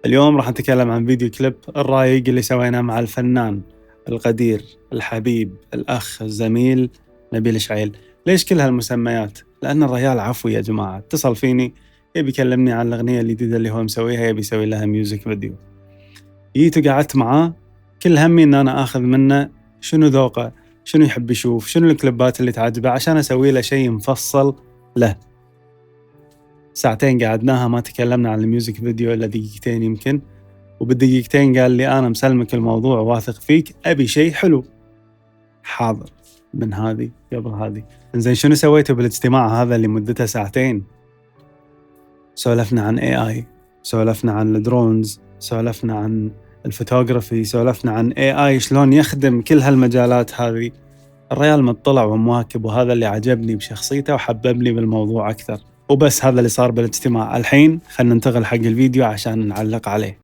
اليوم راح نتكلم عن فيديو كليب الرايق اللي سويناه مع الفنان القدير الحبيب الأخ الزميل نبيل شعيل. ليش كل هالمسميات؟ لأن الرجال عفوي يا جماعة، اتصل فيني يبي يكلمني عن الأغنية الجديدة اللي هو مسويها، يبي يسوي لها ميوزك فيديو. جيت وقعدت معاه، كل همي إن أنا آخذ منه شنو ذوقه، شنو يحب يشوف، شنو الكليبات اللي تعجبه، عشان أسوي له شيء مفصل له. ساعتين قعدناها ما تكلمنا عن الميوزك فيديو إلا دقيقتين يمكن، وبالدقيقتين قال لي أنا مسلمك الموضوع واثق فيك، أبي شيء حلو. حاضر، من هذه قبل هذه. إنزين، شنو سويته بالاجتماع هذا اللي مدته ساعتين؟ سولفنا عن AI، سولفنا عن الدرونز، سولفنا عن الفوتوغرافي، سولفنا عن AI شلون يخدم كل هالمجالات هذه. الريال مطلع ومواكب، وهذا اللي عجبني بشخصيته وحببني بالموضوع أكثر. وبس هذا اللي صار بالاجتماع. الحين خلنا ننتقل حق الفيديو عشان نعلق عليه.